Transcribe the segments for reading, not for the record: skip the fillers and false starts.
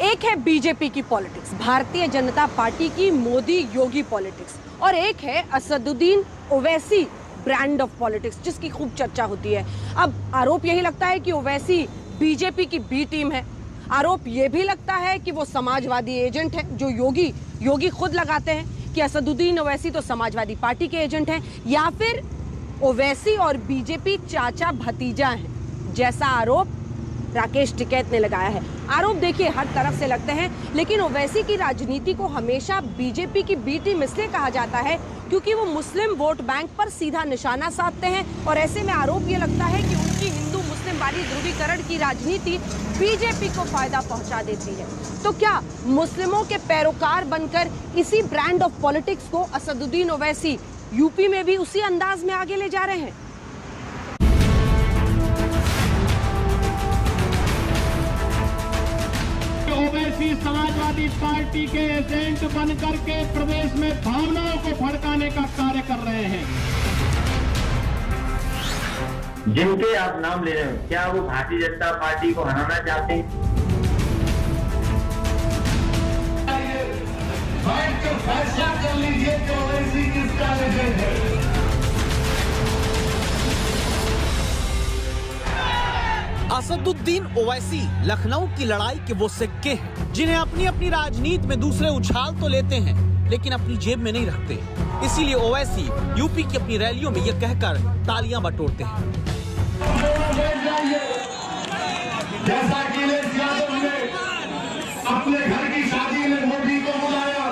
एक है बीजेपी की पॉलिटिक्स, भारतीय जनता पार्टी की मोदी योगी पॉलिटिक्स, और एक है Asaduddin Owaisi brand of politics जिसकी खूब चर्चा होती है। अब आरोप यही लगता है कि ओवैसी बीजेपी की बी टीम है। आरोप यह भी लगता है कि वो समाजवादी एजेंट है, जो योगी खुद लगाते हैं कि असदुद्दीन ओवैसी तो समाजवादी पार्टी के एजेंट हैं, या फिर ओवैसी और बीजेपी चाचा भतीजा हैं, जैसा आरोप राकेश टिकैत ने लगाया है। आरोप देखिए हर तरफ से लगते हैं, लेकिन ओवैसी की राजनीति को हमेशा बीजेपी की बी टीम इसलिए कहा जाता है क्योंकि वो मुस्लिम वोट बैंक पर सीधा निशाना साधते हैं, और ऐसे में आरोप ये लगता है कि उनकी हिंदू मुस्लिम वाली ध्रुवीकरण की राजनीति बीजेपी को फायदा पहुंचा देती है। तो क्या मुस्लिमों के पैरोकार बनकर इसी ब्रांड ऑफ पॉलिटिक्स को असदुद्दीन ओवैसी यूपी में भी उसी अंदाज में आगे ले जा रहे हैं? ओवैसी समाजवादी पार्टी के एजेंट बनकर के प्रदेश में भावनाओं को भड़काने का कार्य कर रहे हैं। जिनके आप नाम ले रहे हो, क्या वो भारतीय जनता पार्टी को हराना चाहते हैं? फैसला कर लीजिए कि ओवैसी किसका एजेंट है। असदुद्दीन ओवैसी लखनऊ की लड़ाई के वो सिक्के हैं जिन्हें अपनी अपनी राजनीति में दूसरे उछाल तो लेते हैं, लेकिन अपनी जेब में नहीं रखते। इसीलिए ओवैसी यूपी की अपनी रैलियों में ये कहकर तालियां बटोरते हैं। जैसा कि यादव ने अपने घर की शादी में मोदी को बुलाया,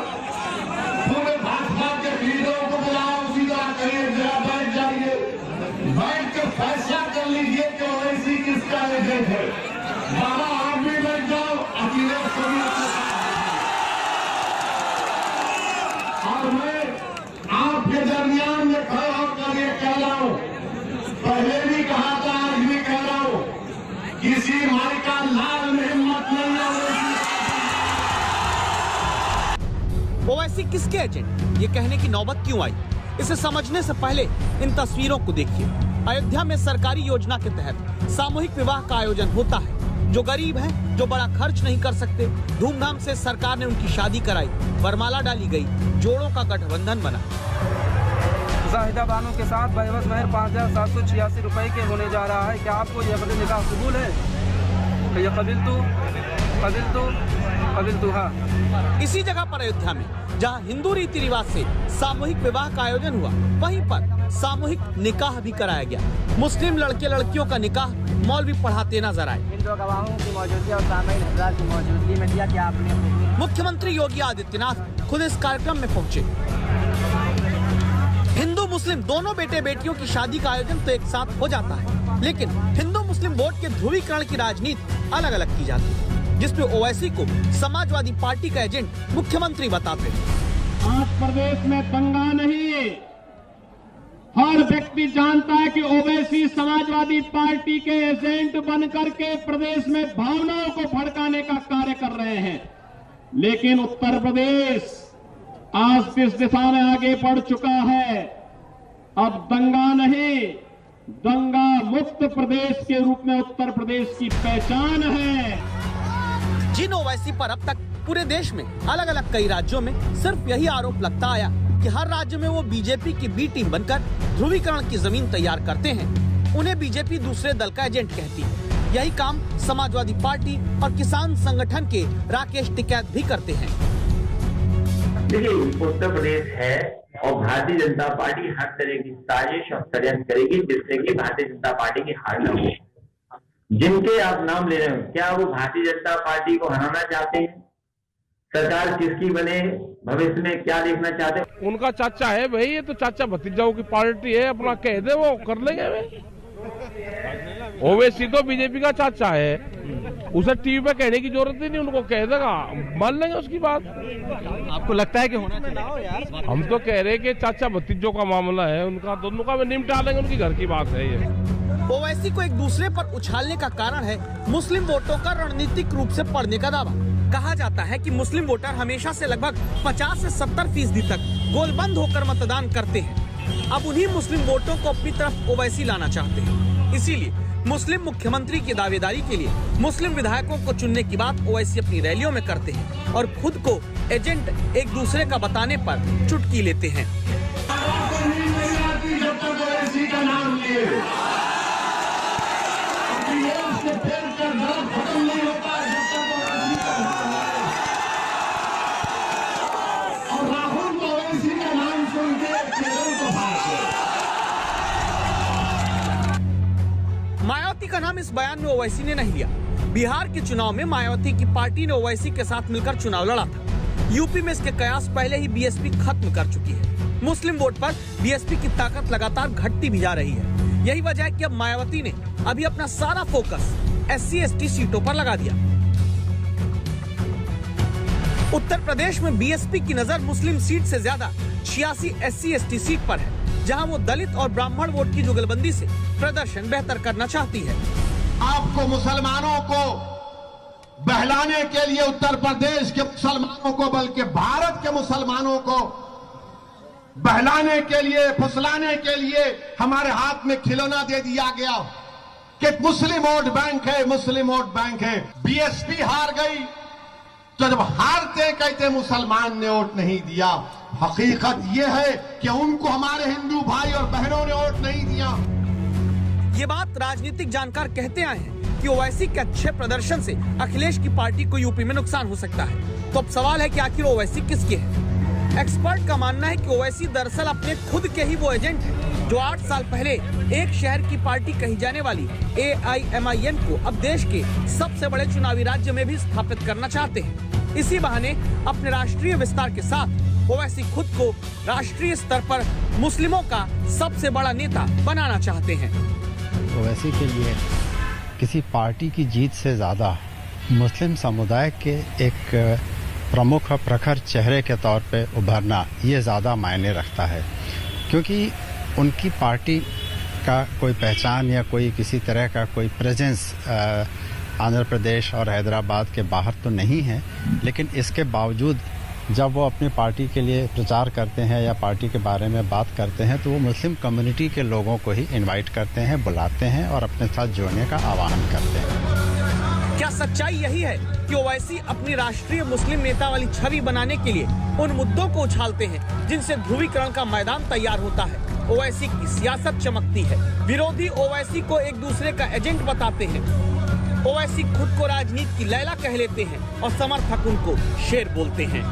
पूरे भाजपा के लीडरों को बुलाया, उसी तरह कहिए जरा बैठ जाइए, बैठ के फैसला कर लीजिए कि ओवैसी किसका एजेंट है। बाबा आप भी बैठ जाओ, अखिलेश को भी। और मैं आपके दरमियान में खड़ा होकर ये कह रहा हूं, पहले भी कहा था, आज भी कह रहा हूं, किसी माई का लाल में हिम्मत नहीं है। ओवैसी किसके एजेंट, ये कहने की नौबत क्यों आई? इसे समझने से पहले इन तस्वीरों को देखिए। अयोध्या में सरकारी योजना के तहत सामूहिक विवाह का आयोजन होता है। जो गरीब हैं, जो बड़ा खर्च नहीं कर सकते, धूमधाम से सरकार ने उनकी शादी कराई, वरमाला डाली गई, जोड़ों का गठबंधन बना। जाहिदा बानो के साथ बहवस महर 5,786 रुपए के होने जा रहा है। क्या आपको यह बदल निकाह कबूल है? तो ये कबिल तो हाँ। इसी जगह पर अयोध्या में जहां हिंदू रीति रिवाज से सामूहिक विवाह का आयोजन हुआ, वहीं पर सामूहिक निकाह भी कराया गया। मुस्लिम लड़के लड़कियों का निकाह मौलवी पढ़ाते नजर आए। हिंदू गवाहों की मौजूदगी और सामईन हज़रात की मौजूदगी में दिया क्या आपने? मुख्यमंत्री योगी आदित्यनाथ खुद इस कार्यक्रम में पहुंचे। हिंदू मुस्लिम दोनों बेटे बेटियों की शादी का आयोजन तो एक साथ हो जाता है, लेकिन हिंदू मुस्लिम वोट के ध्रुवीकरण की राजनीति अलग अलग की जाती है, जिसमें ओवैसी को समाजवादी पार्टी का एजेंट मुख्यमंत्री बताते हैं। आज प्रदेश में दंगा नहीं, हर व्यक्ति जानता है कि ओवैसी समाजवादी पार्टी के एजेंट बनकर के प्रदेश में भावनाओं को भड़काने का कार्य कर रहे हैं। लेकिन उत्तर प्रदेश आज इस दिशा में आगे बढ़ चुका है। अब दंगा नहीं, दंगा मुक्त प्रदेश के रूप में उत्तर प्रदेश की पहचान है। जिन ओवैसी पर अब तक पूरे देश में अलग अलग कई राज्यों में सिर्फ यही आरोप लगता आया कि हर राज्य में वो बीजेपी की बी टीम बनकर ध्रुवीकरण की जमीन तैयार करते हैं, उन्हें बीजेपी दूसरे दल का एजेंट कहती है। यही काम समाजवादी पार्टी और किसान संगठन के राकेश टिकैत भी करते हैं। देखिए, उत्तर प्रदेश है और भारतीय जनता पार्टी हर तरह की साजिश और षड्यंत्र करेगी जिससे कि भारतीय जनता पार्टी की हार न हो। जिनके आप नाम ले रहे हो, क्या वो भारतीय जनता पार्टी को हराना चाहते हैं? सरकार किसकी बने, भविष्य में क्या देखना चाहते हैं? उनका चाचा है भाई, ये तो चाचा भतीजाओं की पार्टी है, अपना कह दे वो कर लेंगे वे। ओवैसी तो बीजेपी का चाचा है, उसे टीवी पे कहने की जरूरत ही नहीं, उनको कह देगा, मान लेंगे उसकी बात। आपको लगता है कि होना चाहिए? हम तो कह रहे हैं कि चाचा भतीजों का मामला है, उनका दोनों का निपटा लेंगे, उनकी घर की बात है ये। ओवैसी को एक दूसरे पर उछालने का कारण है मुस्लिम वोटों का रणनीतिक रूप से पढ़ने का दावा। कहा जाता है कि मुस्लिम वोटर हमेशा से लगभग 50 से 70% तक गोलबंद होकर मतदान करते हैं। अब उन्हीं मुस्लिम वोटों को अपनी तरफ ओवैसी लाना चाहते हैं। इसीलिए मुस्लिम मुख्यमंत्री की दावेदारी के लिए मुस्लिम विधायकों को चुनने की बात ओवैसी अपनी रैलियों में करते हैं और खुद को एजेंट एक दूसरे का बताने पर चुटकी लेते हैं। मायावती का नाम इस बयान में ओवैसी ने नहीं लिया। बिहार के चुनाव में मायावती की पार्टी ने ओवैसी के साथ मिलकर चुनाव लड़ा था। यूपी में इसके कयास पहले ही बीएसपी खत्म कर चुकी है। मुस्लिम वोट पर बीएसपी की ताकत लगातार घटती भी जा रही है। यही वजह है कि अब मायावती ने अभी अपना सारा फोकस SC/ST सीटों पर लगा दिया। उत्तर प्रदेश में बीएसपी की नजर मुस्लिम सीट से ज्यादा 86 SC/ST सीट पर है, जहां वो दलित और ब्राह्मण वोट की जुगलबंदी से प्रदर्शन बेहतर करना चाहती है। आपको मुसलमानों को बहलाने के लिए उत्तर प्रदेश के मुसलमानों को, बल्कि भारत के मुसलमानों को बहलाने के लिए, फुसलाने के लिए हमारे हाथ में खिलौना दे दिया गया कि मुस्लिम वोट बैंक है, मुस्लिम वोट बैंक है। बीएसपी हार गई, तो जब हारते कहते मुसलमान ने वोट नहीं दिया। हकीकत यह है कि उनको हमारे हिंदू भाई और बहनों ने वोट नहीं दिया। ये बात राजनीतिक जानकार कहते आए हैं कि ओवैसी के अच्छे प्रदर्शन से अखिलेश की पार्टी को यूपी में नुकसान हो सकता है। तो अब सवाल है कि आखिर ओवैसी किसके है? एक्सपर्ट का मानना है कि ओवैसी दरअसल अपने खुद के ही वो एजेंट है जो 8 साल पहले एक शहर की पार्टी कही जाने वाली AIMIN को अब देश के सबसे बड़े चुनावी राज्य में भी स्थापित करना चाहते हैं। इसी बहाने अपने राष्ट्रीय विस्तार के साथ ओवैसी खुद को राष्ट्रीय स्तर पर मुस्लिमों का सबसे बड़ा नेता बनाना चाहते हैं। ओवैसी के लिए किसी पार्टी की जीत से ज्यादा मुस्लिम समुदाय के एक प्रमुख और प्रखर चेहरे के तौर पे उभरना ये ज़्यादा मायने रखता है, क्योंकि उनकी पार्टी का कोई पहचान या कोई किसी तरह का कोई प्रेजेंस आंध्र प्रदेश और हैदराबाद के बाहर तो नहीं है, लेकिन इसके बावजूद जब वो अपनी पार्टी के लिए प्रचार करते हैं या पार्टी के बारे में बात करते हैं तो वो मुस्लिम कम्युनिटी के लोगों को ही इनवाइट करते हैं, बुलाते हैं और अपने साथ जोड़ने का आह्वान करते हैं। क्या सच्चाई यही है कि ओवैसी अपनी राष्ट्रीय मुस्लिम नेता वाली छवि बनाने के लिए उन मुद्दों को उछालते हैं जिनसे ध्रुवीकरण का मैदान तैयार होता है? ओवैसी की सियासत चमकती है, विरोधी ओवैसी को एक दूसरे का एजेंट बताते हैं। ओवैसी खुद को राजनीति की लैला कह लेते हैं और समर्थक उनको शेर बोलते हैं।